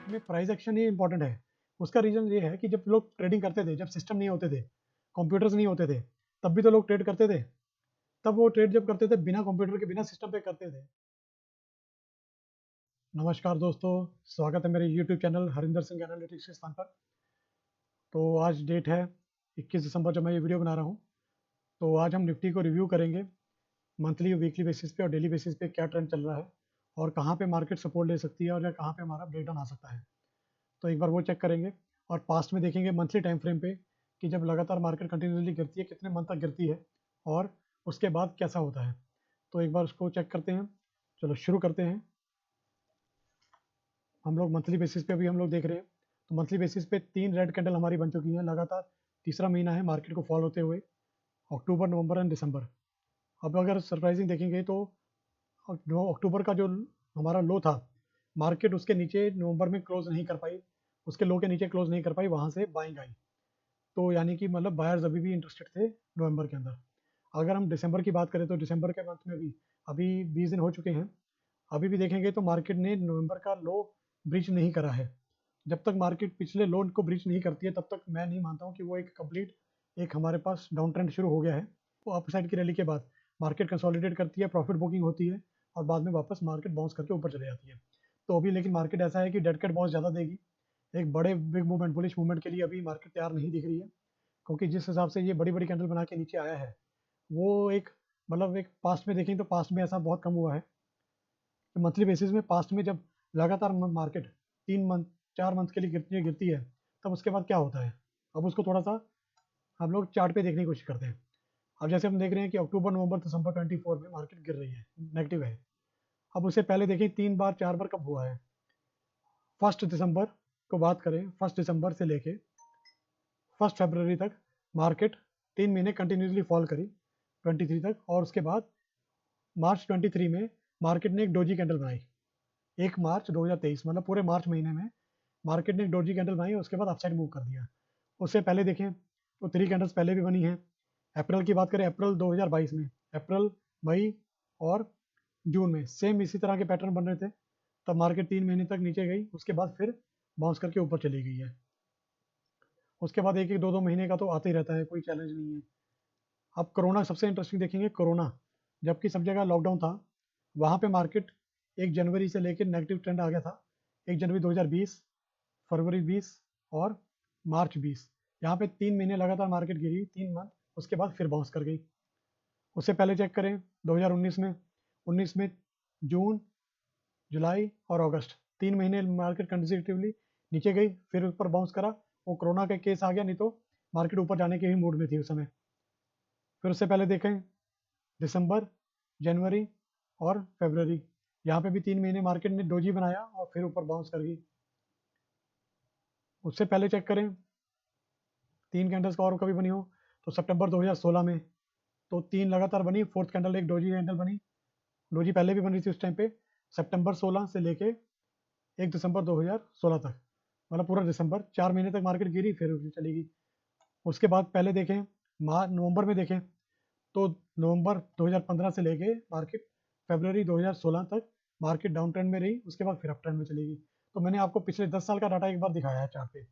में price action ही important है। उसका रीज़न ये है कि जब लोग ट्रेडिंग करते थे, जब सिस्टम नहीं होते थे, कंप्यूटर्स नहीं होते थे, तब भी तो लोग ट्रेड करते थे। तब वो ट्रेड जब करते थे बिना कंप्यूटर के, बिना सिस्टम पे करते थे। नमस्कार दोस्तों, स्वागत है मेरे YouTube channel Harinder Singh analytics के स्थान पर। तो आज डेट है 21 दिसंबर जब मैं ये वीडियो बना रहा हूँ। तो आज हम निफ्टी को रिव्यू करेंगे मंथली वीकली बेसिस पे और डेली बेसिस पे क्या ट्रेंड चल रहा है और कहाँ पे मार्केट सपोर्ट ले सकती है और या कहाँ पे हमारा ब्रेकडाउन आ सकता है। तो एक बार वो चेक करेंगे और पास्ट में देखेंगे मंथली टाइम फ्रेम पे कि जब लगातार मार्केट कंटिन्यूसली गिरती है कितने मंथ तक गिरती है और उसके बाद कैसा होता है। तो एक बार उसको चेक करते हैं। चलो शुरू करते हैं। हम लोग मंथली बेसिस पे अभी हम लोग देख रहे हैं। तो मंथली बेसिस पे 3 रेड कैंडल हमारी बन चुकी हैं लगातार। तीसरा महीना है मार्केट को फॉल होते हुए, अक्टूबर नवंबर एंड दिसंबर। अब अगर सरप्राइजिंग देखेंगे तो अक्टूबर का जो हमारा लो था, मार्केट उसके नीचे नवंबर में क्लोज नहीं कर पाई, उसके लो के नीचे क्लोज नहीं कर पाई, वहाँ से बाइंग आई। तो यानी कि मतलब बायर्स अभी भी इंटरेस्टेड थे नवंबर के अंदर। अगर हम दिसंबर की बात करें तो दिसंबर के मंथ में भी अभी 20 दिन हो चुके हैं, अभी भी देखेंगे तो मार्केट ने नवंबर का लो ब्रीच नहीं करा है। जब तक मार्केट पिछले लो को ब्रीच नहीं करती है तब तक मैं नहीं मानता हूँ कि वो एक कंप्लीट एक हमारे पास डाउन ट्रेंड शुरू हो गया है। वो अपसाइड की रैली के बाद मार्केट कंसोलिडेट करती है, प्रॉफिट बुकिंग होती है और बाद में वापस मार्केट बाउंस करके ऊपर चले जाती है। तो अभी लेकिन मार्केट ऐसा है कि डेड कैट बाउंस ज़्यादा देगी। एक बड़े बिग मूवमेंट, बुलिश मूवमेंट के लिए अभी मार्केट तैयार नहीं दिख रही है, क्योंकि जिस हिसाब से ये बड़ी बड़ी कैंडल बना के नीचे आया है, वो एक मतलब एक पास्ट में देखें तो पास्ट में ऐसा बहुत कम हुआ है। मंथली बेसिस में पास्ट में जब लगातार मार्केट 3 मंथ 4 मंथ के लिए गिरती गिरती है, तब उसके बाद क्या होता है। अब उसको थोड़ा सा हम लोग चार्ट पे देखने की कोशिश करते हैं। अब जैसे हम देख रहे हैं कि अक्टूबर नवंबर दिसंबर 24 में मार्केट गिर रही है, नेगेटिव है। अब उससे पहले देखें 3 बार 4 बार कब हुआ है। 1 दिसंबर को बात करें, 1 दिसंबर से लेके 1 फरवरी तक मार्केट 3 महीने कंटिन्यूसली फॉल करी 23 तक, और उसके बाद मार्च 23 में मार्केट ने एक डोजी कैंडल बनाई। 1 मार्च 2023 मतलब पूरे मार्च महीने में मार्केट ने एक डोजी कैंडल बनाई, उसके बाद अपसाइड मूव कर दिया। उससे पहले देखें तो 3 कैंडल्स पहले भी बनी हैं। अप्रैल की बात करें, अप्रैल 2022 में, अप्रैल मई और जून में सेम इसी तरह के पैटर्न बन रहे थे। तब मार्केट 3 महीने तक नीचे गई, उसके बाद फिर बाउंस करके ऊपर चली गई है। उसके बाद एक एक दो दो महीने का तो आता ही रहता है, कोई चैलेंज नहीं है। अब कोरोना सबसे इंटरेस्टिंग देखेंगे। कोरोना जबकि सब जगह लॉकडाउन था, वहाँ पे मार्केट 1 जनवरी से लेकर नेगेटिव ट्रेंड आ गया था। 1 जनवरी 2020, फरवरी 20 और मार्च 20, यहाँ पे 3 महीने लगातार मार्केट गिरी, 3 मंथ, उसके बाद फिर बाउंस कर गई। उससे पहले चेक करें 2019 में, 19 में जून, जुलाई और अगस्त, 3 महीने मार्केट कंसेक्यूटिवली नीचे गई, फिर ऊपर बाउंस करा। वो कोरोना का केस आ गया, नहीं तो मार्केट ऊपर जाने के ही मूड में थी उस समय। फिर उससे पहले देखें दिसंबर, जनवरी और फरवरी, यहाँ पे भी 3 महीने मार्केट ने डोजी बनाया और फिर ऊपर बाउंस कर गई। उससे पहले चेक करें 3 कैंडल्स का और कभी बनी हो तो सितंबर 2016 में, तो 3 लगातार बनी, फोर्थ कैंडल एक डोजी कैंडल बनी। डोजी पहले भी बन रही थी उस टाइम पे, सितंबर 16 से लेके 1 दिसंबर 2016 तक, मतलब पूरा दिसंबर, 4 महीने तक मार्केट गिरी फिर चली गई। उसके बाद पहले देखें नवंबर में देखें तो नवंबर 2015 से लेके मार्केट फरवरी 2016 तक मार्केट डाउन ट्रेंड में रही, उसके बाद फिर अप ट्रेंड में चली गई। तो मैंने आपको पिछले 10 साल का डाटा एक बार दिखाया है चार्ट पे।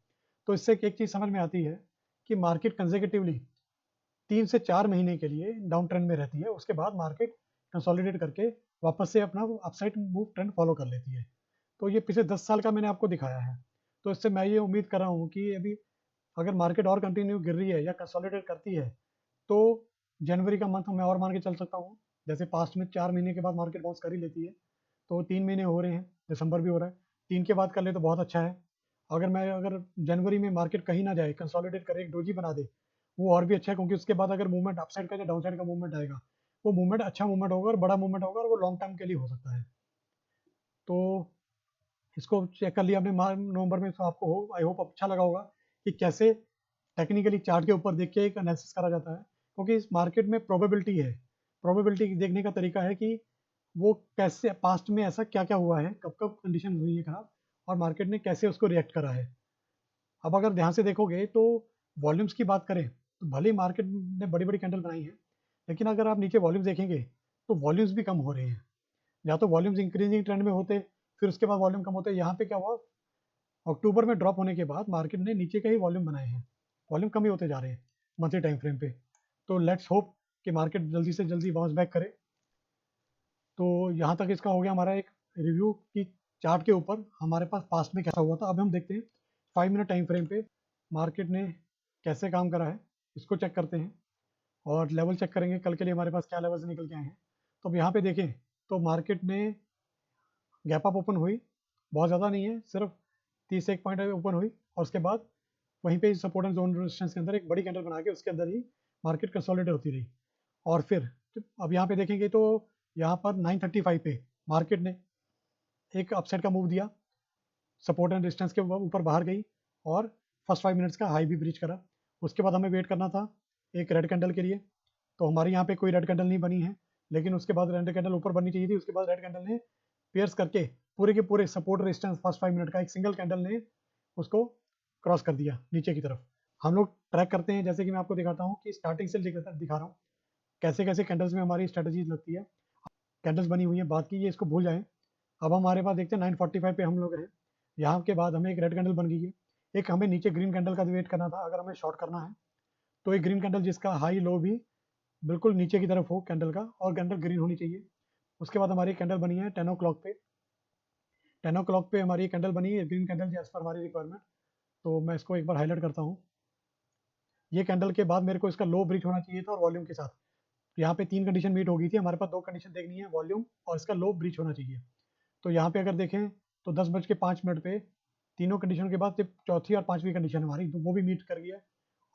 तो इससे एक चीज़ समझ में आती है कि मार्केट कंसेक्यूटिवली 3 से 4 महीने के लिए डाउन ट्रेंड में रहती है, उसके बाद मार्केट कंसोलिडेट करके वापस से अपना अपसाइड मूव ट्रेंड फॉलो कर लेती है। तो ये पिछले 10 साल का मैंने आपको दिखाया है। तो इससे मैं ये उम्मीद कर रहा हूँ कि अभी अगर मार्केट और कंटिन्यू गिर रही है या कंसोलिडेट करती है, तो जनवरी का मंथ मैं और मान के चल सकता हूँ। जैसे पास्ट में 4 महीने के बाद मार्केट बाउंस कर ही लेती है, तो 3 महीने हो रहे हैं, दिसंबर भी हो रहा है, 3 के बाद कर ले तो बहुत अच्छा है। अगर जनवरी में मार्केट कहीं ना जाए, कंसोलिडेट करे, एक डोजी बना दे, वो और भी अच्छा है, क्योंकि उसके बाद अगर मूवमेंट अपसाइड का या डाउन साइड का मूवमेंट आएगा, वो मूवमेंट अच्छा मूवमेंट होगा और बड़ा मूवमेंट होगा और वो लॉन्ग टर्म के लिए हो सकता है। तो इसको चेक कर लिया आपने नवंबर में, तो आपको आई होप अच्छा लगा होगा कि कैसे टेक्निकली चार्ट के ऊपर देख के एक एनालिसिस करा जाता है, क्योंकि इस मार्केट में प्रोबेबिलिटी है। प्रोबेबिलिटी देखने का तरीका है कि वो कैसे पास्ट में ऐसा क्या क्या हुआ है, कब कब कंडीशन हुई है खराब, और मार्केट ने कैसे उसको रिएक्ट करा है। अब अगर ध्यान से देखोगे तो वॉल्यूम्स की बात करें तो भले ही मार्केट ने बड़ी बड़ी कैंडल बनाई है, लेकिन अगर आप नीचे वॉल्यूम्स देखेंगे तो वॉल्यूम्स भी कम हो रहे हैं। या तो वॉल्यूम्स इंक्रीजिंग ट्रेंड में होते, फिर उसके बाद वॉल्यूम कम होते, यहाँ पे क्या हुआ, अक्टूबर में ड्रॉप होने के बाद मार्केट ने नीचे के ही वॉल्यूम बनाए हैं, वॉल्यूम कम ही होते जा रहे हैं मंथली टाइम फ्रेम पे। तो लेट्स होप कि मार्केट जल्दी से जल्दी बाउंस बैक करे। तो यहाँ तक इसका हो गया हमारा एक रिव्यू की चार्ट के ऊपर हमारे पास पास्ट में कैसा हुआ था। अब हम देखते हैं 5 मिनट टाइम फ्रेम पे मार्केट ने कैसे काम करा है, इसको चेक करते हैं और लेवल चेक करेंगे कल के लिए हमारे पास क्या लेवल से निकल के आए हैं। तो अब यहाँ पे देखें तो मार्केट ने गैप अप ओपन हुई, बहुत ज़्यादा नहीं है, सिर्फ 31 पॉइंट ओपन हुई और उसके बाद वहीं पे सपोर्ट एंड जोन रेजिस्टेंस के अंदर एक बड़ी कैंडल बना के उसके अंदर ही मार्केट कंसोलिडेट होती रही। और फिर अब यहाँ पे देखेंगे तो यहाँ पर 935 पे मार्केट ने एक अपसाइड का मूव दिया, सपोर्ट एंड रेजिस्टेंस के ऊपर बाहर गई और फर्स्ट 5 मिनट्स का हाई भी ब्रीच करा। उसके बाद हमें वेट करना था एक रेड कैंडल के लिए, तो हमारे यहाँ पे कोई रेड कैंडल नहीं बनी है, लेकिन उसके बाद रेड कैंडल ऊपर बननी चाहिए थी। उसके बाद रेड कैंडल ने पेयर्स करके पूरे के पूरे सपोर्ट रेजिस्टेंस फर्स्ट 5 मिनट का एक सिंगल कैंडल ने उसको क्रॉस कर दिया नीचे की तरफ। हम लोग ट्रैक करते हैं, जैसे कि मैं आपको दिखाता हूँ कि स्टार्टिंग से दिखा रहा हूँ कैसे कैसे कैंडल्स में हमारी स्ट्रेटजी लगती है। कैंडल्स बनी हुई है, बात की ये इसको भूल जाएं। अब हमारे पास देखते हैं 945 पे हम लोग हैं, यहाँ के बाद हमें एक रेड कैंडल बन गई है। एक हमें नीचे ग्रीन कैंडल का वेट करना था अगर हमें शॉर्ट करना है, तो एक ग्रीन कैंडल जिसका हाई लो भी बिल्कुल नीचे की तरफ हो कैंडल का और कैंडल ग्रीन होनी चाहिए। उसके बाद हमारी कैंडल बनी है 10 o'clock पे, 10 o'clock पे हमारी कैंडल बनी है ग्रीन कैंडल एज पर हमारी रिक्वायरमेंट। तो मैं इसको एक बार हाईलाइट करता हूँ। ये कैंडल के बाद मेरे को इसका लो ब्रीच होना चाहिए था और वॉल्यूम के साथ यहाँ पे 3 कंडीशन मीट हो गई थी। हमारे पास 2 कंडीशन देखनी है, वॉल्यूम और इसका लो ब्रीच होना चाहिए। तो यहाँ पे अगर देखें तो 10:05 पे तीनों कंडीशन के बाद सिर्फ चौथी और पांचवी कंडीशन हमारी तो वो भी मीट कर गया है।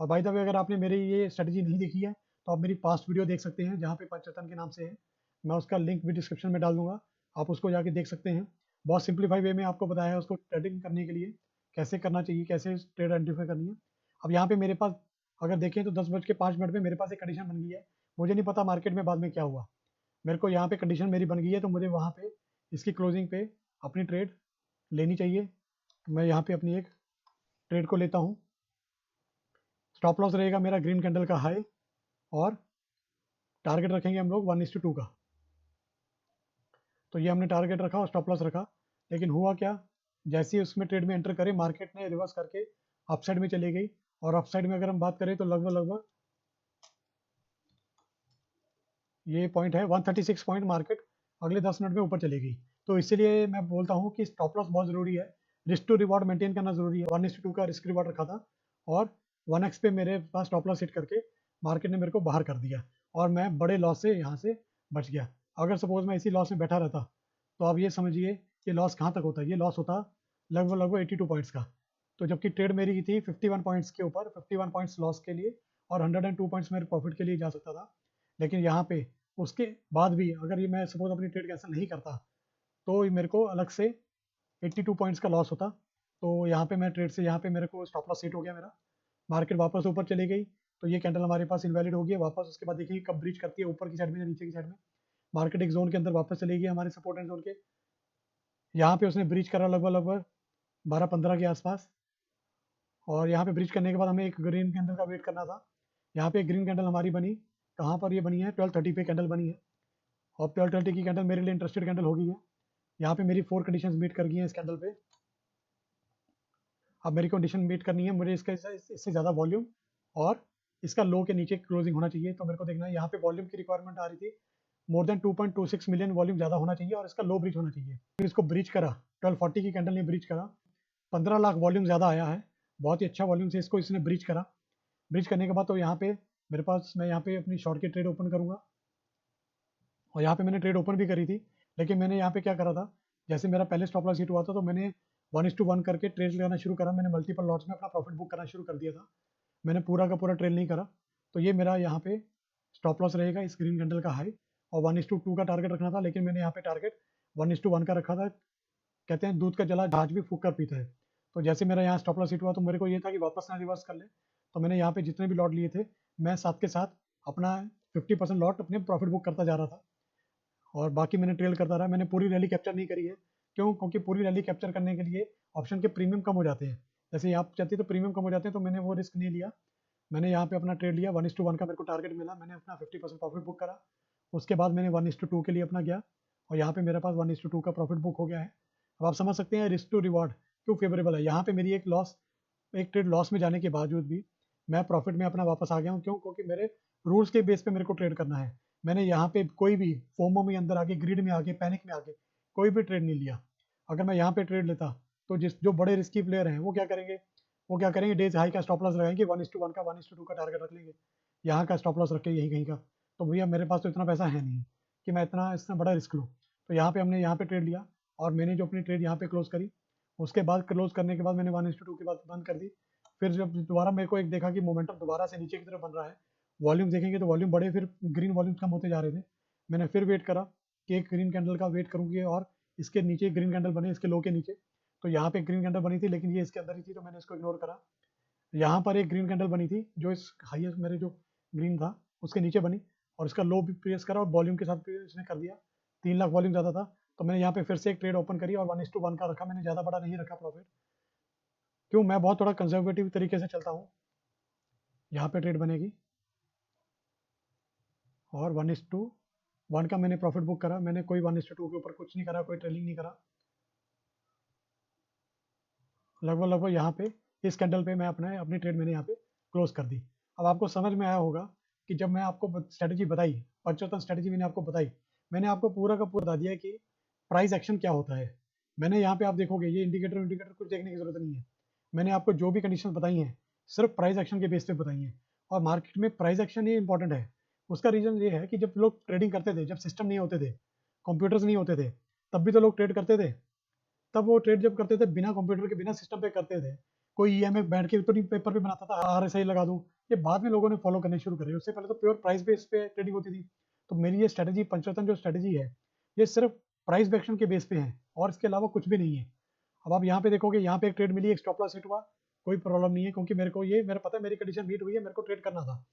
और बाय द वे अगर आपने मेरी ये स्ट्रेटजी नहीं देखी है तो आप मेरी पास्ट वीडियो देख सकते हैं जहाँ पे पंचरतन के नाम से है, मैं उसका लिंक भी डिस्क्रिप्शन में डाल दूंगा, आप उसको जाके देख सकते हैं। बहुत सिंप्लीफाई वे में आपको बताया है उसको ट्रेडिंग करने के लिए कैसे करना चाहिए, कैसे ट्रेड आइडेंटिफाई करनी है। अब यहाँ पे मेरे पास अगर देखें तो 10:05 में मेरे पास एक कंडीशन बन गई है। मुझे नहीं पता मार्केट में बाद में क्या हुआ, मेरे को यहाँ पे कंडीशन मेरी बन गई है तो मुझे वहाँ पे इसकी क्लोजिंग पे अपनी ट्रेड लेनी चाहिए। मैं यहाँ पे अपनी एक ट्रेड को लेता हूँ। स्टॉप लॉस रहेगा मेरा ग्रीन कैंडल का हाई और टारगेट रखेंगे हम लोग 1:2 का। तो ये हमने टारगेट रखा और स्टॉप लॉस रखा, लेकिन हुआ क्या, जैसे ही उसमें ट्रेड में एंटर करे मार्केट ने रिवर्स करके अपसाइड में चली गई। और अपसाइड में अगर हम बात करें तो लगभग लगभग ये पॉइंट है 136 पॉइंट मार्केट अगले 10 मिनट में ऊपर चली गई। तो इसीलिए मैं बोलता हूँ कि स्टॉप लॉस बहुत ज़रूरी है, रिस्क टू रिवॉर्ड मेंटेन करना ज़रूरी है। 1:2 का रिस्क रिवॉर्ड रखा था और 1x पे मेरे पास स्टॉप लॉस हिट करके मार्केट ने मेरे को बाहर कर दिया और मैं बड़े लॉस से यहाँ से बच गया। अगर सपोज मैं इसी लॉस में बैठा रहता तो आप ये समझिए कि लॉस कहाँ तक होता है, ये लॉस होता लगभग लगभग 82 पॉइंट्स का। तो जबकि ट्रेड मेरी थी 51 पॉइंट्स के ऊपर, 51 पॉइंट्स लॉस के लिए और 102 पॉइंट्स मेरे प्रॉफिट के लिए जा सकता था। लेकिन यहाँ पे उसके बाद भी अगर ये मैं सपोज अपनी ट्रेड कैंसिल नहीं करता तो मेरे को अलग से 82 पॉइंट्स का लॉस होता। तो यहाँ पे मैं ट्रेड से यहाँ पे मेरे को स्टॉप लॉस हिट हो गया मेरा, मार्केट वापस ऊपर चली गई। तो ये कैंडल हमारे पास इनवैलिड हो गई है वापस। उसके बाद देखिए कब ब्रीच करती है, ऊपर की साइड में या नीचे की साइड में। मार्केट एक जोन के अंदर वापस चली गई हमारे सपोर्ट एंड जोन के, यहाँ पे उसने ब्रीच करा लगभग लगभग 12-15 के आसपास। और यहाँ पे ब्रीच करने के बाद हमें एक ग्रीन कैंडल का वेट करना था। यहाँ पे एक ग्रीन कैंडल हमारी बनी, कहाँ पर ये बनी है 12:30 पे कैंडल बनी है और 12:30 की कैंडल मेरे लिए इंटरेस्टेड कैंडल हो गई है। यहाँ पे मेरी 4 कंडीशंस मीट कर गई हैं इस कैंडल पे। अब मेरी कंडीशन मीट करनी है, मुझे इससे ज़्यादा वॉल्यूम और इसका लो के नीचे क्लोजिंग होना चाहिए। तो मेरे को देखना है यहाँ पे वॉल्यूम की रिक्वायरमेंट आ रही थी मोर देन 2.26 मिलियन वॉल्यूम ज़्यादा होना चाहिए और इसका लो ब्रीच होना चाहिए। फिर इसको ब्रीच करा, 12:40 की कैंडल ने ब्रीच करा, 15 लाख वॉल्यूम ज़्यादा आया है, बहुत ही अच्छा वॉल्यूम से इसको इसने ब्रीच करा। ब्रीच करने के बाद तो यहाँ पे मेरे पास, मैं यहाँ पे अपनी शॉर्ट की ट्रेड ओपन करूँगा और यहाँ पे मैंने ट्रेड ओपन भी करी थी। लेकिन मैंने यहाँ पे क्या करा था, जैसे मेरा पहले स्टॉप लॉस हिट हुआ था तो मैंने 1:1 करके ट्रेड लगाना शुरू करा, मैंने मल्टीपल लॉट्स में अपना प्रॉफिट बुक करना शुरू कर दिया था। मैंने पूरा का पूरा ट्रेड नहीं करा। तो ये मेरा यहाँ पे स्टॉप लॉस रहेगा इस ग्रीन कैंडल का हाई और 1:2 का टारगेट रखना था, लेकिन मैंने यहाँ पे टारगेट 1:1 का रखा था। कहते हैं दूध का जला जहाज भी फूक कर पीता है। तो जैसे मेरा यहाँ स्टॉप लॉस हिट हुआ तो मेरे को ये था कि वापस ना रिवर्स कर ले, तो मैंने यहाँ पे जितने भी लॉट लिए थे मैं साथ के साथ अपना 50% लॉट अपने प्रॉफिट बुक करता जा रहा था और बाकी मैंने ट्रेल करता रहा। मैंने पूरी रैली कैप्चर नहीं करी है, क्यों, क्योंकि पूरी रैली कैप्चर करने के लिए ऑप्शन के प्रीमियम कम हो जाते हैं। जैसे यहाँ चाहती तो प्रीमियम कम हो जाते हैं, तो मैंने वो रिस्क नहीं लिया। मैंने यहाँ पे अपना ट्रेड लिया 1:1 का, मेरे को टारगेट मिला, मैंने अपना 50% प्रॉफिट बुक करा। उसके बाद मैंने 1:2 के लिए अपना गया और यहाँ पे मेरे पास 1:2 का प्रॉफिट बुक हो गया है। अब आप समझ सकते हैं रिस्क टू रिवॉर्ड क्यों फेवरेबल है। यहाँ पे मेरी एक ट्रेड लॉस में जाने के बावजूद भी मैं प्रॉफिट में अपना वापस आ गया हूँ। क्यों? क्योंकि मेरे रूल्स के बेस पे मेरे को ट्रेड करना है। मैंने यहाँ पे कोई भी फोमो में अंदर आके, ग्रीड में आके, पैनिक में आके कोई भी ट्रेड नहीं लिया। अगर मैं यहाँ पे ट्रेड लेता तो जो बड़े रिस्की प्लेयर हैं वो क्या करेंगे, डेज हाई का स्टॉप लॉस लगाएंगे, 1:1 का 1:2 का टारगेट रख लेंगे, यहाँ का स्टॉप लॉस रखें यहीं कहीं का। तो भैया मेरे पास तो इतना पैसा है नहीं कि मैं इतना बड़ा रिस्क लूँ। तो यहाँ पे हमने यहाँ पे ट्रेड लिया और मैंने जो अपनी ट्रेड यहाँ पे क्लोज करी, उसके बाद क्लोज करने के बाद मैंने 1:2 की बात बंद कर दी। फिर जब दोबारा मेरे को एक देखा कि मोमेंटम दोबारा से नीचे की तरफ बन रहा है, वॉल्यूम देखेंगे तो वॉल्यूम बड़े, फिर ग्रीन वॉल्यूम कम होते जा रहे थे। मैंने फिर वेट करा कि एक ग्रीन कैंडल का वेट करूँगी और इसके नीचे ग्रीन कैंडल बने, इसके लो के नीचे। तो यहाँ पे ग्रीन कैंडल बनी थी लेकिन ये इसके अंदर ही थी, तो मैंने इसको इग्नोर करा। यहाँ पर एक ग्रीन कैंडल बनी थी जो इस हाईएस्ट मेरे जो ग्रीन था उसके नीचे बनी, और इसका लो भी प्रेस करा और वॉल्यूम के साथ इसने कर दिया। 3 लाख वॉल्यूम ज़्यादा था, तो मैंने यहाँ पे फिर से एक ट्रेड ओपन करी और 1:1 का रखा। मैंने ज़्यादा बड़ा नहीं रखा प्रॉफिट, क्यों? मैं बहुत थोड़ा कंजर्वेटिव तरीके से चलता हूँ। यहाँ पे ट्रेड बनेगी और 1:1 का मैंने प्रॉफिट बुक करा। मैंने कोई 1:2 के ऊपर कुछ नहीं करा, कोई ट्रेलिंग नहीं करा। लगभग यहाँ पे इस कैंडल पे मैं अपनी ट्रेड मैंने यहाँ पे क्लोज कर दी। अब आपको समझ में आया होगा कि जब मैं आपको स्ट्रेटजी बताई, पंचोत्तम स्ट्रेटजी मैंने आपको बताई, मैंने आपको पूरा का पूरा बता दिया कि प्राइस एक्शन क्या होता है। मैंने यहाँ पे आप देखोगे ये इंडिकेटर कुछ देखने की जरूरत नहीं है। मैंने आपको जो भी कंडीशन बताई हैं सिर्फ प्राइस एक्शन के बेस पे बताई हैं, और मार्केट में प्राइस एक्शन ही इंपॉर्टेंट है। उसका रीजन ये है कि जब लोग ट्रेडिंग करते थे, जब सिस्टम नहीं होते थे, कंप्यूटर्स नहीं होते थे, तब भी तो लोग ट्रेड करते थे। तब वो ट्रेड जब करते थे बिना कंप्यूटर के, बिना सिस्टम पे करते थे। कोई ईएमए बैठ के तो नहीं पेपर पे बनाता था, आरएसआई लगा दूं। ये बाद में लोगों ने फॉलो करने शुरू करे, उससे पहले तो प्योर प्राइस बेस पे ट्रेडिंग होती थी। तो मेरी ये स्ट्रेटजी, पंचरत्न जो स्ट्रेटजी है, ये सिर्फ प्राइस एक्शन के बेस पे है और इसके अलावा कुछ भी नहीं है। अब आप यहाँ पे देखोगे, यहाँ पे एक ट्रेड मिली, एक स्टॉप लॉस हिट हुआ, कोई प्रॉब्लम नहीं है, क्योंकि मेरा पता है मेरी कंडीशन मीट हुई है, मेरे को ट्रेड करना था।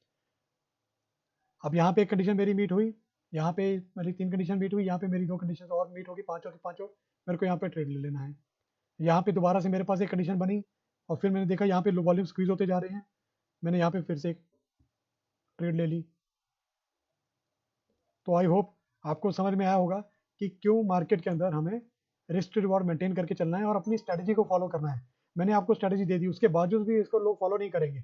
अब यहाँ पे एक कंडीशन मेरी मीट हुई, यहाँ पे मेरी 3 कंडीशन मीट हुई, यहाँ पे मेरी 2 कंडीशन और मीट होगी, पांचों की पांचों मेरे को यहाँ पे ट्रेड ले लेना है। यहाँ पे दोबारा से मेरे पास एक कंडीशन बनी और फिर मैंने देखा यहाँ पे वॉल्यूम स्क्वीज होते जा रहे हैं, मैंने यहाँ पे फिर से एक ट्रेड ले ली। तो आई होप आपको समझ में आया होगा कि क्यों मार्केट के अंदर हमें रिस्क रिवॉर्ड मेंटेन करके चलना है और अपनी स्ट्रेटजी को फॉलो करना है। मैंने आपको स्ट्रेटजी दे दी, उसके बावजूद भी इसको लोग फॉलो नहीं करेंगे,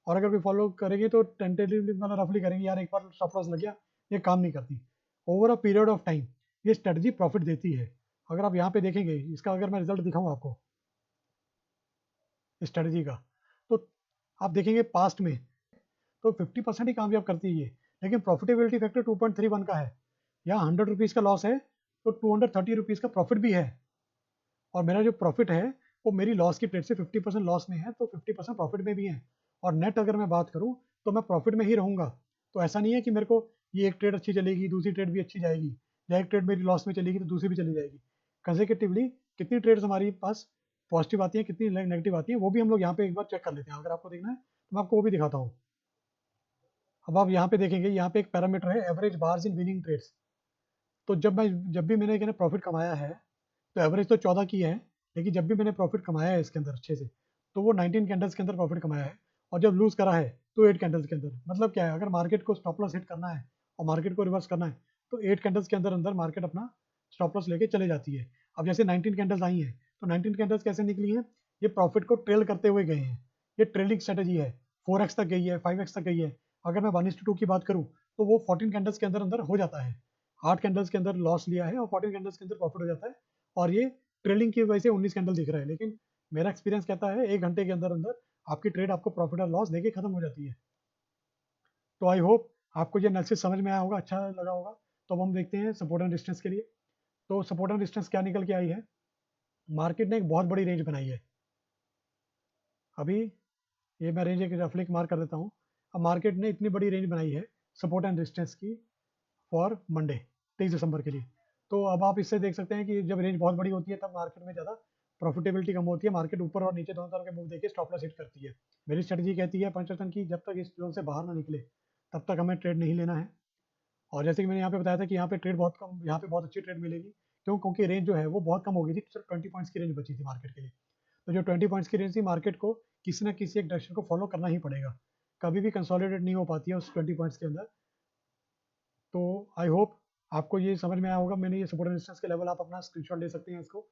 और अगर कोई फॉलो करेंगे तो टेंटेटिवली मतलब रफली करेंगे, यार एक बार स्टॉप लॉस लग गया, ये काम नहीं करती। Over a period of time ये स्ट्रेटजी प्रॉफिट देती है। अगर आप यहाँ पे देखेंगे, इसका अगर मैं रिजल्ट दिखाऊँ आपको स्ट्रेटजी का, तो आप देखेंगे पास्ट में तो 50% ही कामयाब करती है ये, लेकिन प्रॉफिटेबिलिटी फैक्टर 2.31 का है। यहाँ 100 रुपीज़ का लॉस है तो 230 रुपीज़ का प्रॉफिट भी है, और मेरा जो प्रॉफिट है वो मेरी लॉस की ट्रेड से 50% लॉस में है, तो 50% प्रॉफिट में भी है। और नेट अगर मैं बात करूँ तो मैं प्रॉफिट में ही रहूँगा। तो ऐसा नहीं है कि मेरे को ये एक ट्रेड अच्छी चलेगी, दूसरी ट्रेड भी अच्छी जाएगी, या एक ट्रेड मेरी लॉस में चलेगी तो दूसरी भी चली जाएगी। कंसेक्यूटिवली कितनी ट्रेड्स हमारी पास पॉजिटिव आती हैं, कितनी नेगेटिव आती हैं, वो भी हम लोग यहाँ पे एक बार चेक कर लेते हैं। अगर आपको देखना है तो मैं आपको वो भी दिखाता हूँ। अब आप यहाँ पे देखेंगे, यहाँ पे एक पैरामीटर है average bars in winning trades. तो जब भी मैंने प्रॉफिट कमाया है, तो एवरेज तो 14 की है, लेकिन जब भी मैंने प्रॉफिट कमाया है इसके अंदर अच्छे से, तो वो 19 कैंडल्स के अंदर प्रॉफिट कमाया है। और जब लूज करा है तो 8 कैंडल्स के अंदर। मतलब क्या है, अगर मार्केट को स्टॉप लॉस हिट करना है और मार्केट को रिवर्स करना है तो 8 कैंडल्स के अंदर अंदर मार्केट अपना स्टॉप लॉस लेके चले जाती है। अब जैसे 19 कैंडल्स आई हैं, तो 19 कैंडल्स कैसे निकली हैं? ये प्रॉफिट को ट्रेल करते हुए गए हैं। ये ट्रेलिंग स्ट्रेटेजी है, 4x तक गई है, 5x तक गई है। अगर मैं 1:2 की बात करूँ तो वो 14 कैंडल्स के अंदर अंदर हो जाता है। 8 कैंडल्स के अंदर लॉस लिया है और 14 कैंडल्स के अंदर प्रॉफिट हो जाता है, और ये ट्रेलिंग की वजह से 19 कैंडल दिख रहा है। लेकिन मेरा एक्सपीरियंस कहता है 1 घंटे के अंदर अंदर आपकी ट्रेड आपको प्रॉफिट और लॉस देके खत्म हो जाती है। तो आई होप आपको ये एनालिसिस समझ में आया होगा, अच्छा लगा होगा। तो अब हम देखते हैं सपोर्ट एंड डिस्टेंस के लिए। तो सपोर्ट एंड डिस्टेंस क्या निकल के आई है? मार्केट ने एक बहुत बड़ी रेंज बनाई है अभी। ये मैं रेंज एक रफली मार्क कर देता हूँ। अब मार्केट ने इतनी बड़ी रेंज बनाई है सपोर्ट एंड डिस्टेंस की फॉर मंडे 23 दिसंबर के लिए। तो अब आप इससे देख सकते हैं कि जब रेंज बहुत बड़ी होती है तब मार्केट में ज़्यादा प्रॉफिटेबिलिटी कम होती है, मार्केट ऊपर और नीचे दोनों तरह के मूव देके स्टॉप लॉस हिट करती है। मेरी स्ट्रेटजी कहती है पंचरत्न की, जब तक इस जोन से बाहर ना निकले तब तक हमें ट्रेड नहीं लेना है। और जैसे कि मैंने यहाँ पे बताया था कि यहाँ पे ट्रेड बहुत कम, यहाँ पे बहुत अच्छी ट्रेड मिलेगी, क्यों? क्योंकि रेंज जो है वो बहुत कम हो गई थी, सिर्फ 20 पॉइंट्स की रेंज बची थी मार्केट के लिए। तो जो 20 पॉइंट्स की रेंज थी, मार्केट को किसी ना किसी एक डायरेक्शन को फॉलो करना ही पड़ेगा, कभी भी कंसोलिडेट नहीं हो पाती है उस 20 पॉइंट्स के अंदर। तो आई होप आपको ये समझ में आया होगा। मैंने ये सपोर्ट रेजिस्टेंस के लेवल आप अपना स्क्रीनशॉट ले सकते हैं इसको,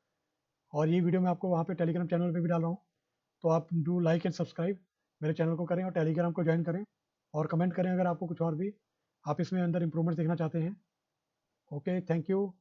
और ये वीडियो मैं आपको वहाँ पे टेलीग्राम चैनल पे भी डाल रहा हूँ, तो आप डू लाइक एंड सब्सक्राइब मेरे चैनल को करें और टेलीग्राम को ज्वाइन करें और कमेंट करें अगर आपको कुछ और भी आप इसमें अंदर इम्प्रूवमेंट देखना चाहते हैं। Okay, thank you.